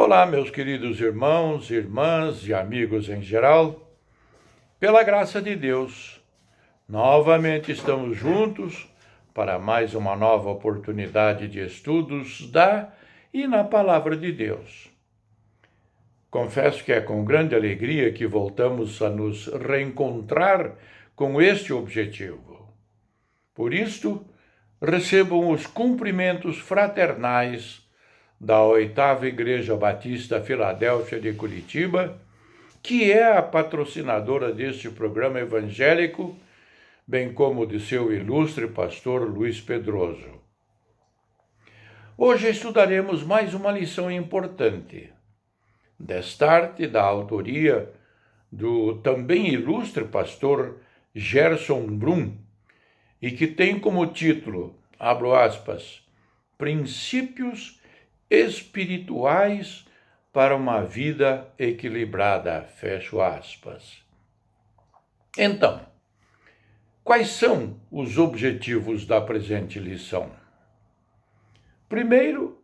Olá, meus queridos irmãos, irmãs e amigos em geral. Pela graça de Deus, novamente estamos juntos para mais uma nova oportunidade de estudos da e na Palavra de Deus. Confesso que é com grande alegria que voltamos a nos reencontrar com este objetivo. Por isto, recebam os cumprimentos fraternais da 8ª Igreja Batista Filadélfia de Curitiba, que é a patrocinadora deste programa evangélico, bem como de seu ilustre pastor Luiz Pedroso. Hoje estudaremos mais uma lição importante, destarte da autoria do também ilustre pastor Gerson Brum, e que tem como título, abro aspas, Princípios espirituais para uma vida equilibrada, fecho aspas. Então, quais são os objetivos da presente lição? Primeiro,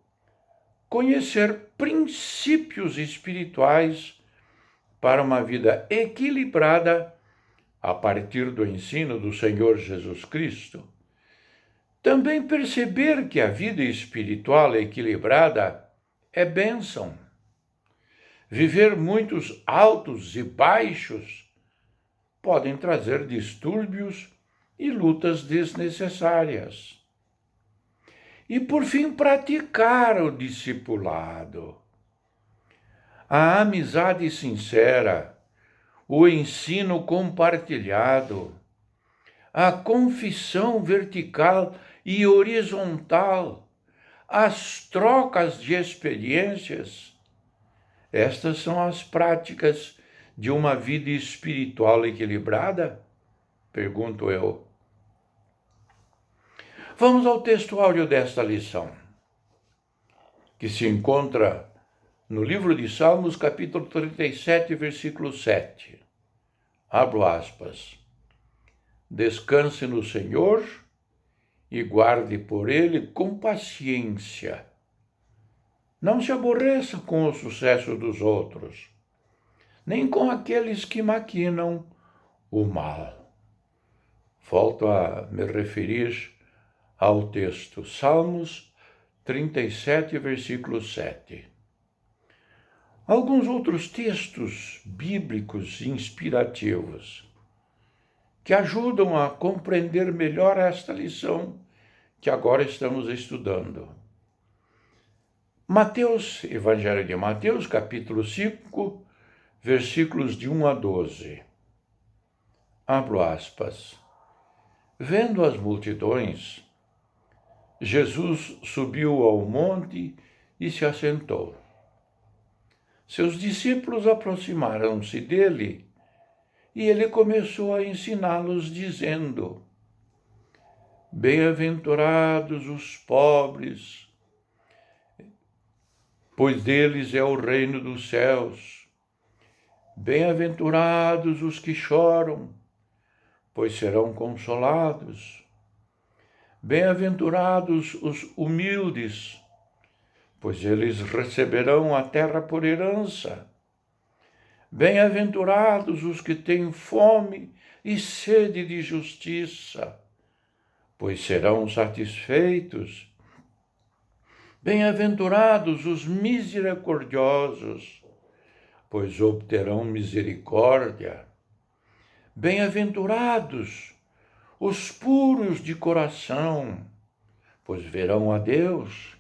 conhecer princípios espirituais para uma vida equilibrada a partir do ensino do Senhor Jesus Cristo. Também perceber que a vida espiritual equilibrada é bênção. Viver muitos altos e baixos podem trazer distúrbios e lutas desnecessárias. E, por fim, praticar o discipulado. A amizade sincera, o ensino compartilhado, a confissão vertical e horizontal, as trocas de experiências. Estas são as práticas de uma vida espiritual equilibrada? Pergunto eu. Vamos ao textuário desta lição, que se encontra no livro de Salmos, capítulo 37, versículo 7. Abro aspas. Descanse no Senhor e guarde por ele com paciência. Não se aborreça com o sucesso dos outros, nem com aqueles que maquinam o mal. Volto a me referir ao texto, Salmos 37, versículo 7. Alguns outros textos bíblicos inspirativos que ajudam a compreender melhor esta lição que agora estamos estudando. Mateus, Evangelho de Mateus, capítulo 5, versículos de 1 a 12. Abro aspas. Vendo as multidões, Jesus subiu ao monte e se assentou. Seus discípulos aproximaram-se dele e ele começou a ensiná-los, dizendo: Bem-aventurados os pobres, pois deles é o reino dos céus. Bem-aventurados os que choram, pois serão consolados. Bem-aventurados os humildes, pois eles receberão a terra por herança. Bem-aventurados os que têm fome e sede de justiça, pois serão satisfeitos. Bem-aventurados os misericordiosos, pois obterão misericórdia. Bem-aventurados os puros de coração, pois verão a Deus.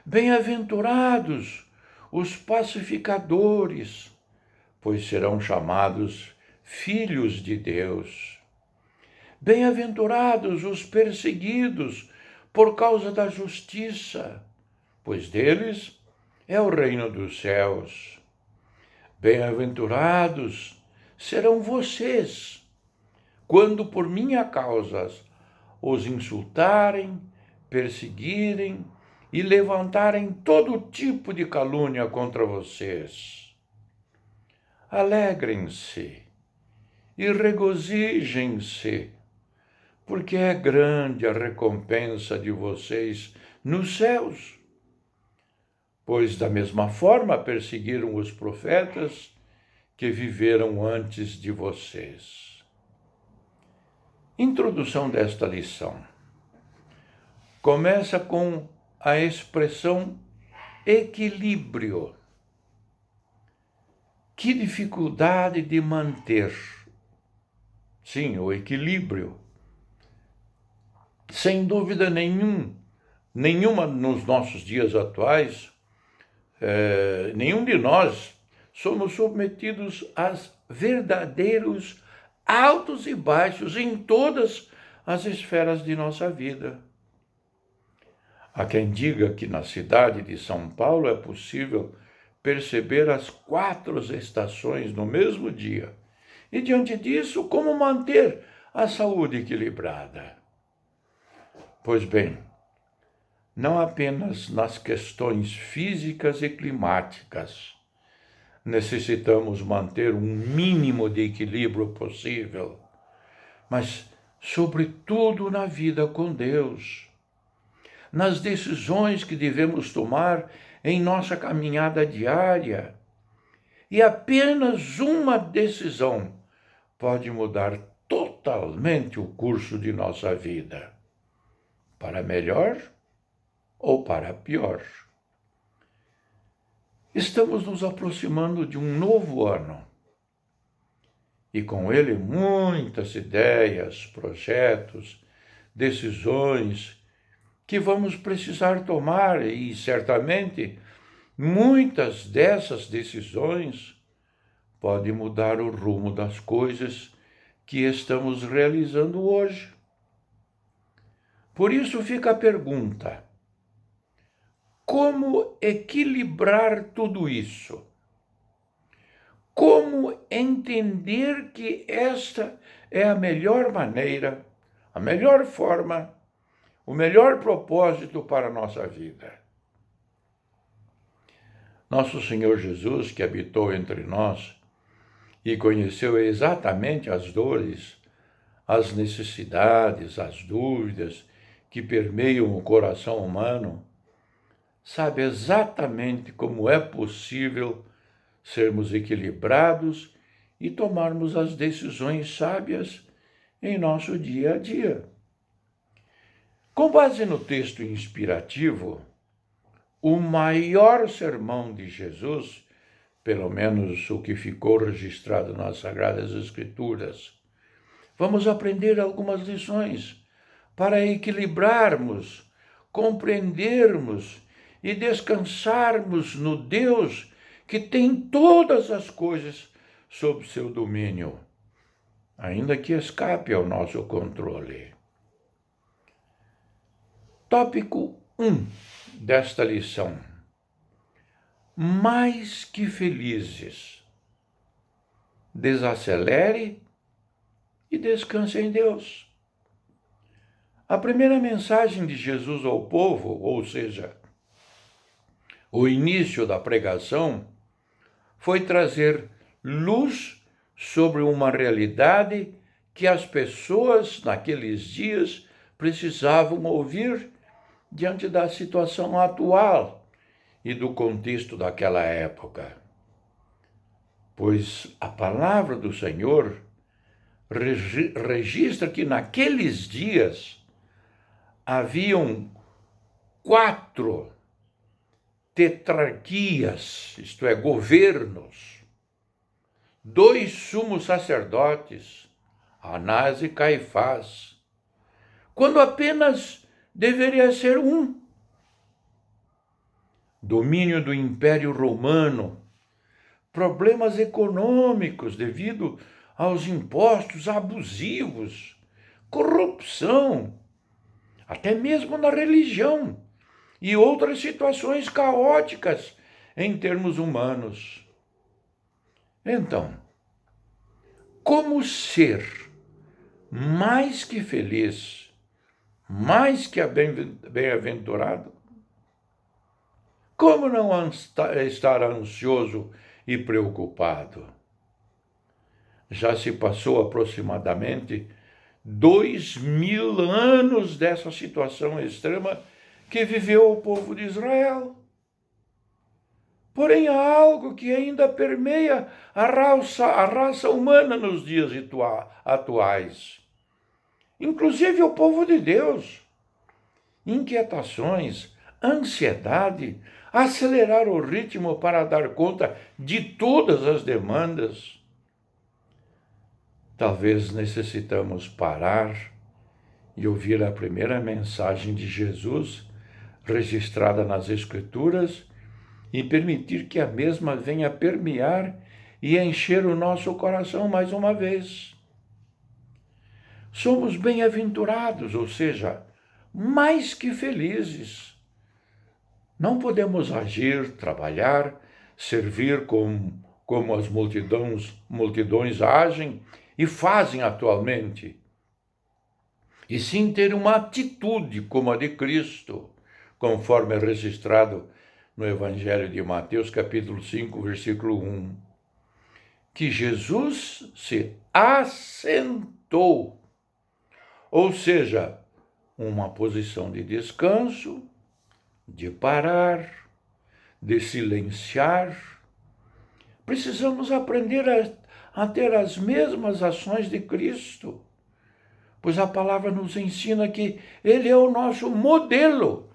Bem-aventurados os pacificadores, pois serão chamados filhos de Deus. Bem-aventurados os perseguidos por causa da justiça, pois deles é o reino dos céus. Bem-aventurados serão vocês, quando por minha causa os insultarem, perseguirem e levantarem todo tipo de calúnia contra vocês. Alegrem-se e regozijem-se, porque é grande a recompensa de vocês nos céus, pois da mesma forma perseguiram os profetas que viveram antes de vocês. Introdução desta lição. Começa com a expressão equilíbrio. Que dificuldade de manter. Sim, o equilíbrio. Sem dúvida nenhuma nos nossos dias atuais, nenhum de nós somos submetidos a verdadeiros altos e baixos em todas as esferas de nossa vida. Há quem diga que na cidade de São Paulo é possível perceber as 4 estações no mesmo dia. E diante disso, como manter a saúde equilibrada? Pois bem, não apenas nas questões físicas e climáticas necessitamos manter um mínimo de equilíbrio possível, mas, sobretudo, na vida com Deus, nas decisões que devemos tomar em nossa caminhada diária. E apenas uma decisão pode mudar totalmente o curso de nossa vida, para melhor ou para pior. Estamos nos aproximando de um novo ano e com ele muitas ideias, projetos, decisões que vamos precisar tomar e certamente muitas dessas decisões podem mudar o rumo das coisas que estamos realizando hoje. Por isso fica a pergunta: como equilibrar tudo isso? Como entender que esta é a melhor maneira, a melhor forma, o melhor propósito para a nossa vida? Nosso Senhor Jesus, que habitou entre nós e conheceu exatamente as dores, as necessidades, as dúvidas que permeiam o coração humano, sabe exatamente como é possível sermos equilibrados e tomarmos as decisões sábias em nosso dia a dia. Com base no texto inspirativo, o maior sermão de Jesus, pelo menos o que ficou registrado nas Sagradas Escrituras, vamos aprender algumas lições para equilibrarmos, compreendermos e descansarmos no Deus que tem todas as coisas sob seu domínio, ainda que escape ao nosso controle. Tópico 1 desta lição: mais que felizes. Desacelere e descanse em Deus. A primeira mensagem de Jesus ao povo, ou seja, o início da pregação, foi trazer luz sobre uma realidade que as pessoas naqueles dias precisavam ouvir diante da situação atual e do contexto daquela época. Pois a palavra do Senhor registra que naqueles dias haviam 4 tetrarquias, isto é, governos, 2 sumos sacerdotes, Anás e Caifás, quando apenas deveria ser um. Domínio do Império Romano, problemas econômicos devido aos impostos abusivos, corrupção, até mesmo na religião, e outras situações caóticas em termos humanos. Então, como ser mais que feliz, mais que bem-aventurado? Como não estar ansioso e preocupado? Já se passou aproximadamente 2000 anos dessa situação extrema que viveu o povo de Israel. Porém, há algo que ainda permeia a raça humana nos dias atuais. Inclusive o povo de Deus. Inquietações, ansiedade, acelerar o ritmo para dar conta de todas as demandas. Talvez necessitamos parar e ouvir a primeira mensagem de Jesus, registrada nas Escrituras, e permitir que a mesma venha permear e encher o nosso coração mais uma vez. Somos bem-aventurados, ou seja, mais que felizes. Não podemos agir, trabalhar, servir como as multidões agem e fazem atualmente, e sim ter uma atitude como a de Cristo, conforme é registrado no Evangelho de Mateus, capítulo 5, versículo 1, que Jesus se assentou, ou seja, uma posição de descanso, de parar, de silenciar. Precisamos aprender a ter as mesmas ações de Cristo, pois a palavra nos ensina que Ele é o nosso modelo.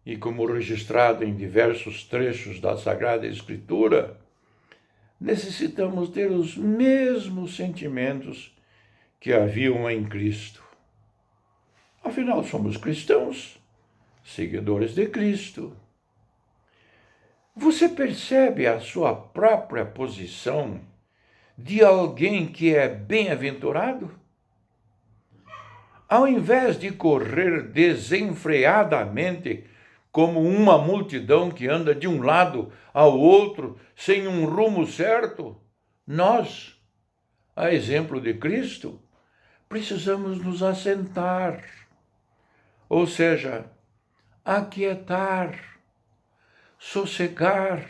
E como registrado em diversos trechos da Sagrada Escritura, necessitamos ter os mesmos sentimentos que haviam em Cristo. Afinal, somos cristãos, seguidores de Cristo. Você percebe a sua própria posição de alguém que é bem-aventurado? Ao invés de correr desenfreadamente como uma multidão que anda de um lado ao outro sem um rumo certo, nós, a exemplo de Cristo, precisamos nos assentar, ou seja, aquietar, sossegar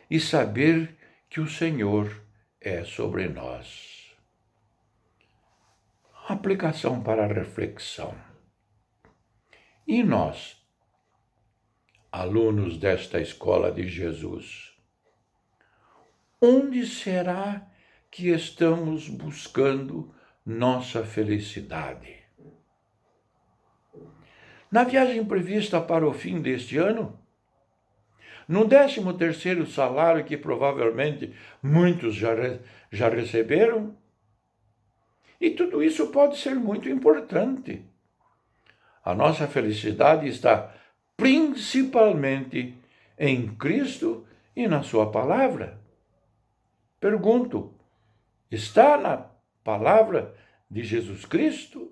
e saber que o Senhor é sobre nós. Aplicação para a reflexão. E nós, alunos desta escola de Jesus, onde será que estamos buscando nossa felicidade? Na viagem prevista para o fim deste ano? No 13º salário que provavelmente muitos já receberam? E tudo isso pode ser muito importante. A nossa felicidade está principalmente em Cristo e na sua palavra. Pergunto, está na palavra de Jesus Cristo?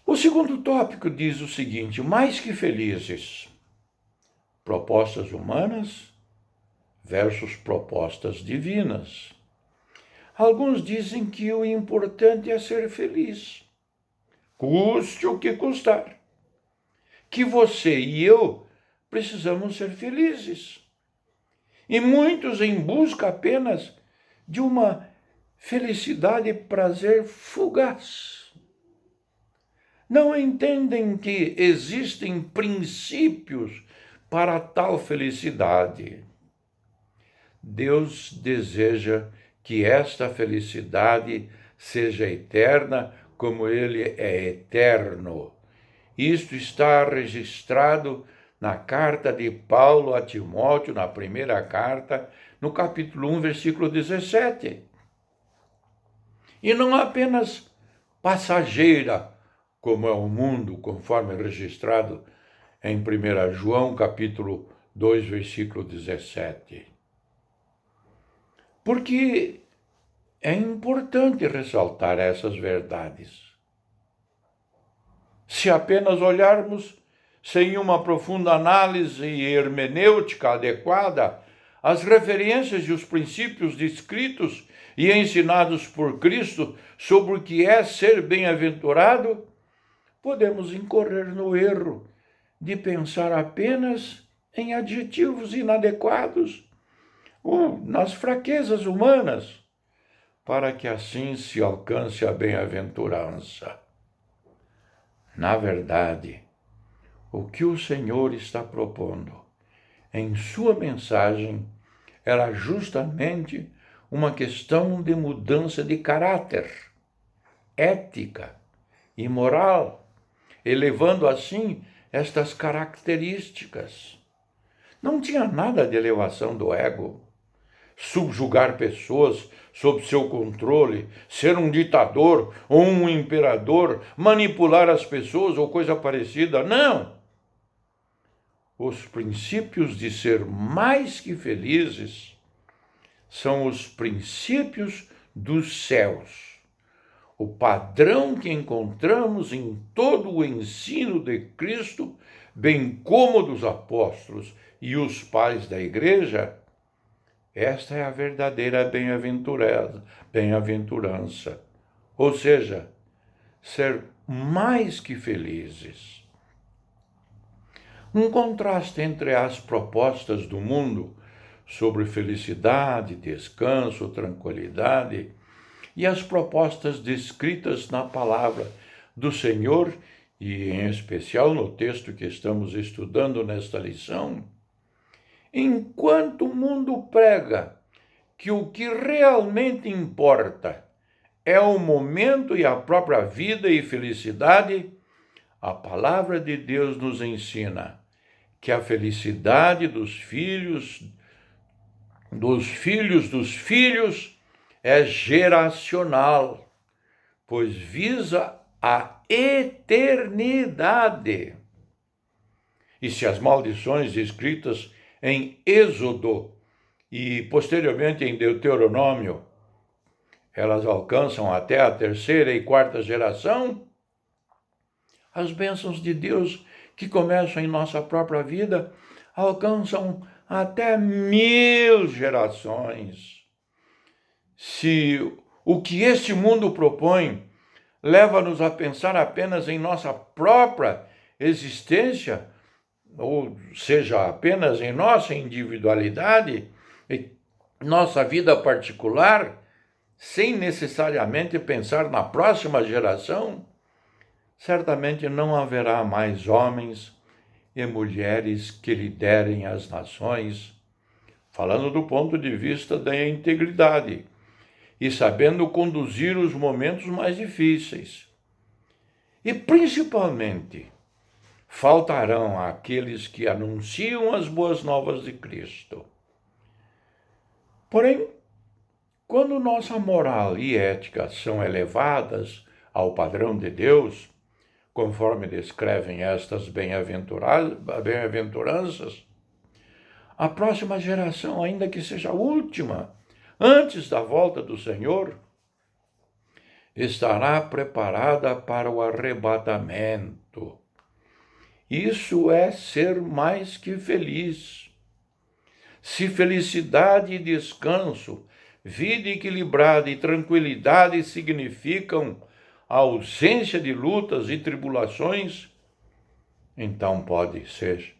O segundo tópico diz o seguinte: mais que felizes, propostas humanas versus propostas divinas. Alguns dizem que o importante é ser feliz, custe o que custar. Que você e eu precisamos ser felizes. E muitos em busca apenas de uma felicidade e prazer fugaz. Não entendem que existem princípios para tal felicidade. Deus deseja que esta felicidade seja eterna como Ele é eterno. Isto está registrado na carta de Paulo a Timóteo, na primeira carta, no capítulo 1, versículo 17. E não apenas passageira, como é o mundo, conforme registrado em 1 João, capítulo 2, versículo 17. Porque é importante ressaltar essas verdades. Se apenas olharmos sem uma profunda análise e hermenêutica adequada, as referências e os princípios descritos e ensinados por Cristo sobre o que é ser bem-aventurado, podemos incorrer no erro de pensar apenas em adjetivos inadequados ou nas fraquezas humanas, para que assim se alcance a bem-aventurança. Na verdade, O que o Senhor está propondo em sua mensagem era justamente uma questão de mudança de caráter, ética e moral, elevando assim estas características. Não tinha nada de elevação do ego, subjugar pessoas sob seu controle, ser um ditador ou um imperador, manipular as pessoas ou coisa parecida. Não! Os princípios de ser mais que felizes são os princípios dos céus. O padrão que encontramos em todo o ensino de Cristo, bem como dos apóstolos e os pais da igreja, esta é a verdadeira bem-aventurança. Ou seja, ser mais que felizes. Um contraste entre as propostas do mundo sobre felicidade, descanso, tranquilidade e as propostas descritas na palavra do Senhor e em especial no texto que estamos estudando nesta lição. Enquanto o mundo prega que o que realmente importa é o momento e a própria vida e felicidade, a palavra de Deus nos ensina que a felicidade dos filhos é geracional, pois visa a eternidade. E se as maldições escritas em Êxodo e posteriormente em Deuteronômio, elas alcançam até a terceira e quarta geração, as bênçãos de Deus que começam em nossa própria vida alcançam até 1000 gerações. Se o que este mundo propõe leva-nos a pensar apenas em nossa própria existência, ou seja, apenas em nossa individualidade, e nossa vida particular, sem necessariamente pensar na próxima geração, certamente não haverá mais homens e mulheres que liderem as nações, falando do ponto de vista da integridade e sabendo conduzir os momentos mais difíceis. E principalmente, faltarão aqueles que anunciam as boas novas de Cristo. Porém, quando nossa moral e ética são elevadas ao padrão de Deus, conforme descrevem estas bem-aventuranças, a próxima geração, ainda que seja a última, antes da volta do Senhor, estará preparada para o arrebatamento. Isso é ser mais que feliz. Se felicidade e descanso, vida equilibrada e tranquilidade significam a ausência de lutas e tribulações, então pode-se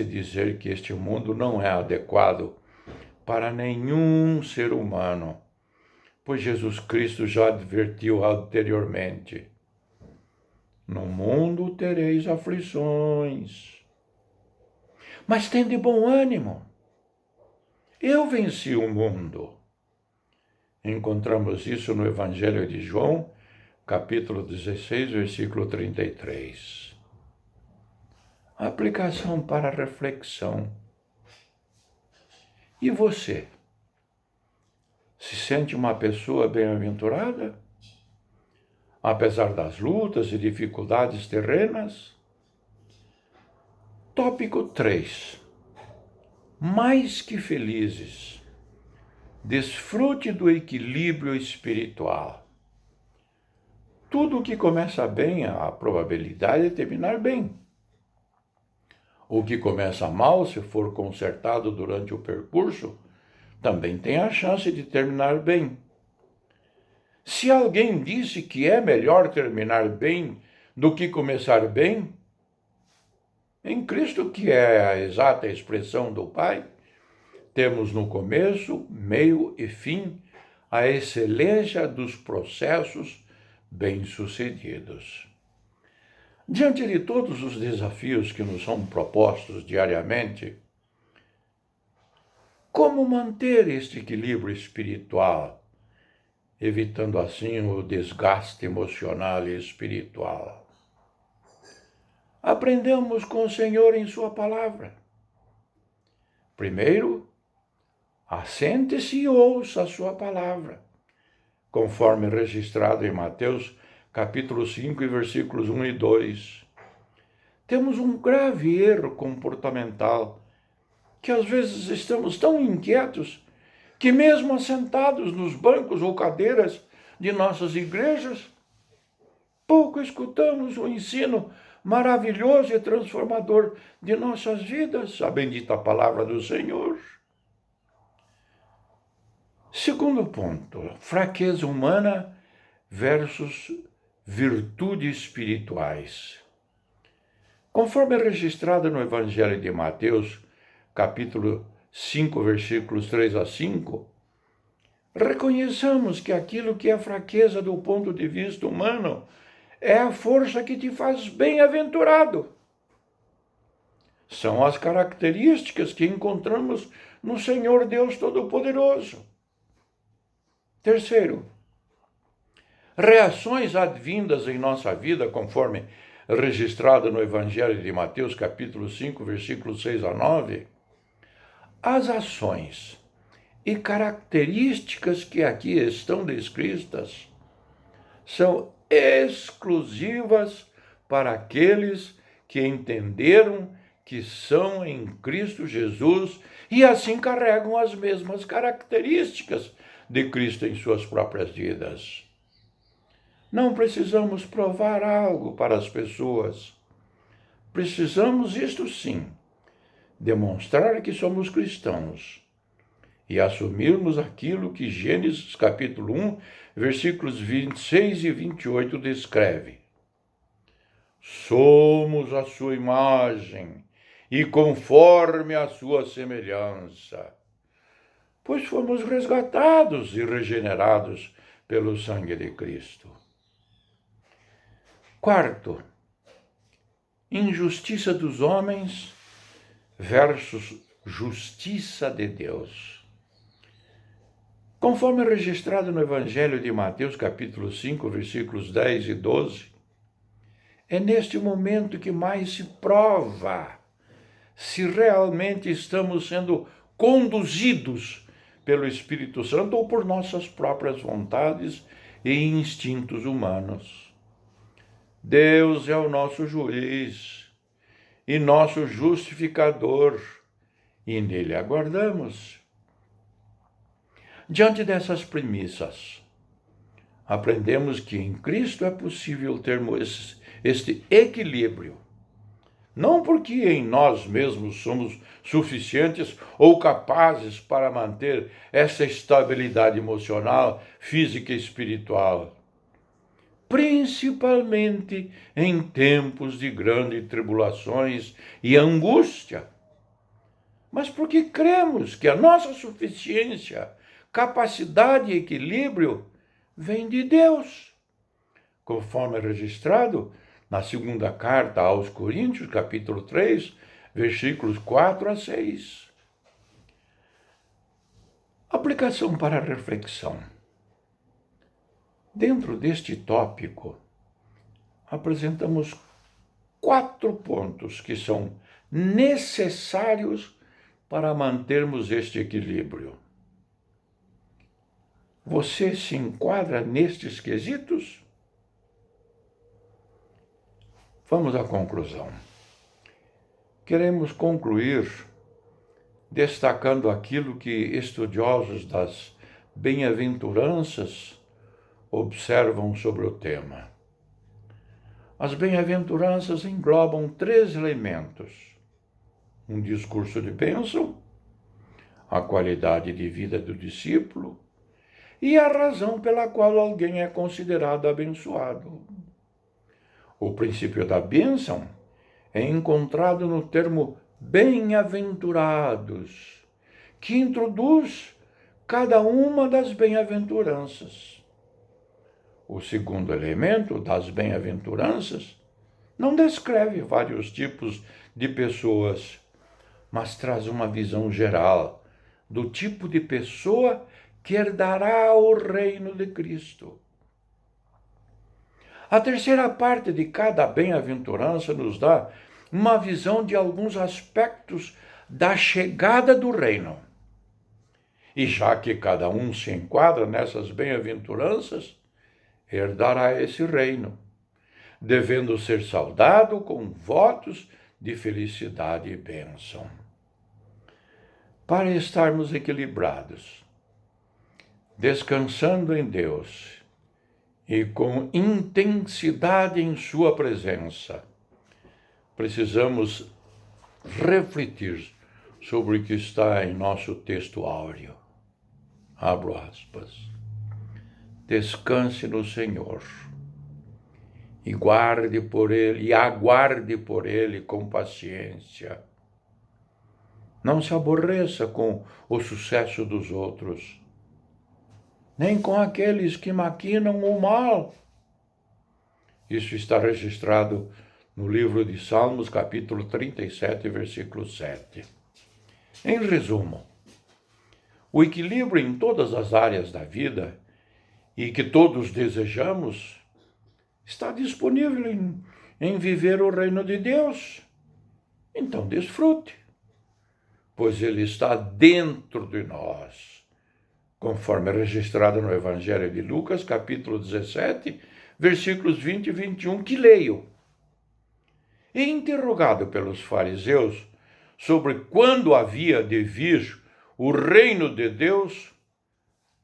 dizer que este mundo não é adequado para nenhum ser humano, pois Jesus Cristo já advertiu anteriormente: no mundo tereis aflições, mas tende bom ânimo. Eu venci o mundo. Encontramos isso no Evangelho de João, capítulo 16, versículo 33. Aplicação para reflexão. E você? Se sente uma pessoa bem-aventurada? Apesar das lutas e dificuldades terrenas? Tópico 3. Mais que felizes. Desfrute do equilíbrio espiritual. Tudo que começa bem, a probabilidade é terminar bem. O que começa mal, se for consertado durante o percurso, também tem a chance de terminar bem. Se alguém disse que é melhor terminar bem do que começar bem, em Cristo, que é a exata expressão do Pai, temos no começo, meio e fim a excelência dos processos bem-sucedidos. Diante de todos os desafios que nos são propostos diariamente, como manter este equilíbrio espiritual, evitando assim o desgaste emocional e espiritual? Aprendemos com o Senhor em sua palavra. Primeiro, assente-se e ouça a sua palavra, conforme registrado em Mateus capítulo 5, versículos 1 e 2. Temos um grave erro comportamental, que às vezes estamos tão inquietos que mesmo assentados nos bancos ou cadeiras de nossas igrejas, pouco escutamos o ensino maravilhoso e transformador de nossas vidas, a bendita palavra do Senhor. Segundo ponto, fraqueza humana versus virtudes espirituais. Conforme é registrado no Evangelho de Mateus, capítulo 5, versículos 3 a 5, reconheçamos que aquilo que é fraqueza do ponto de vista humano é a força que te faz bem-aventurado. São as características que encontramos no Senhor Deus Todo-Poderoso. Terceiro, reações advindas em nossa vida, conforme registrado no Evangelho de Mateus, capítulo 5, versículos 6 a 9, as ações e características que aqui estão descritas são exclusivas para aqueles que entenderam que são em Cristo Jesus e assim carregam as mesmas características de Cristo em suas próprias vidas. Não precisamos provar algo para as pessoas. Precisamos, isto sim, demonstrar que somos cristãos e assumirmos aquilo que Gênesis capítulo 1, versículos 26 e 28 descreve. Somos a sua imagem e conforme a sua semelhança, pois fomos resgatados e regenerados pelo sangue de Cristo. Quarto, injustiça dos homens versus justiça de Deus. Conforme registrado no Evangelho de Mateus, capítulo 5, versículos 10 e 12, é neste momento que mais se prova se realmente estamos sendo conduzidos pelo Espírito Santo ou por nossas próprias vontades e instintos humanos. Deus é o nosso juiz e nosso justificador, e nele aguardamos. Diante dessas premissas, aprendemos que em Cristo é possível termos este equilíbrio, não porque em nós mesmos somos suficientes ou capazes para manter essa estabilidade emocional, física e espiritual, principalmente em tempos de grandes tribulações e angústia, mas porque cremos que a nossa suficiência, capacidade e equilíbrio vem de Deus, conforme registrado na segunda carta aos Coríntios, capítulo 3, versículos 4 a 6. Aplicação para a reflexão. Dentro deste tópico, apresentamos 4 pontos que são necessários para mantermos este equilíbrio. Você se enquadra nestes quesitos? Vamos à conclusão. Queremos concluir destacando aquilo que estudiosos das bem-aventuranças observam sobre o tema. As bem-aventuranças englobam 3 elementos: um discurso de bênção, a qualidade de vida do discípulo e a razão pela qual alguém é considerado abençoado. O princípio da bênção é encontrado no termo bem-aventurados, que introduz cada uma das bem-aventuranças. O segundo elemento das bem-aventuranças não descreve vários tipos de pessoas, mas traz uma visão geral do tipo de pessoa que herdará o reino de Cristo. A terceira parte de cada bem-aventurança nos dá uma visão de alguns aspectos da chegada do reino. E já que cada um se enquadra nessas bem-aventuranças, herdará esse reino, devendo ser saudado com votos de felicidade e bênção. Para estarmos equilibrados, descansando em Deus e com intensidade em sua presença, precisamos refletir sobre o que está em nosso texto áureo. Abro aspas. Descanse no Senhor e aguarde por Ele com paciência. Não se aborreça com o sucesso dos outros, nem com aqueles que maquinam o mal. Isso está registrado no livro de Salmos, capítulo 37, versículo 7. Em resumo, o equilíbrio em todas as áreas da vida e que todos desejamos está disponível em viver o reino de Deus. Então desfrute, pois ele está dentro de nós, conforme registrado no Evangelho de Lucas, capítulo 17, versículos 20 e 21, que leio. E interrogado pelos fariseus sobre quando havia de vir o reino de Deus,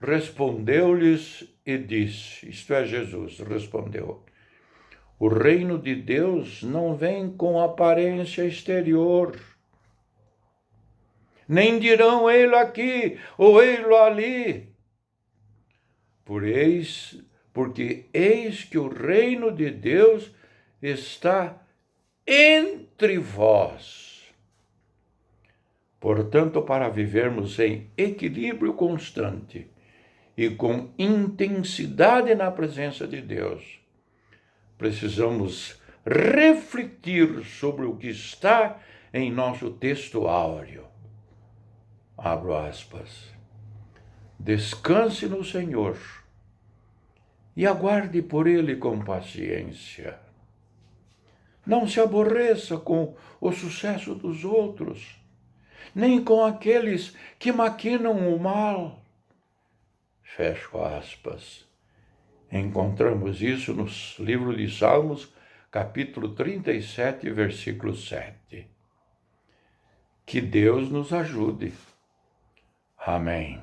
respondeu-lhes e disse, isto é, Jesus respondeu, o reino de Deus não vem com aparência exterior, nem dirão ele aqui ou ele ali, porque eis que o reino de Deus está entre vós. Portanto, para vivermos em equilíbrio constante e com intensidade na presença de Deus, precisamos refletir sobre o que está em nosso texto áureo. Abro aspas. Descanse no Senhor e aguarde por Ele com paciência. Não se aborreça com o sucesso dos outros, nem com aqueles que maquinam o mal. Fecho aspas. Encontramos isso no livro de Salmos, capítulo 37, versículo 7. Que Deus nos ajude. Amém.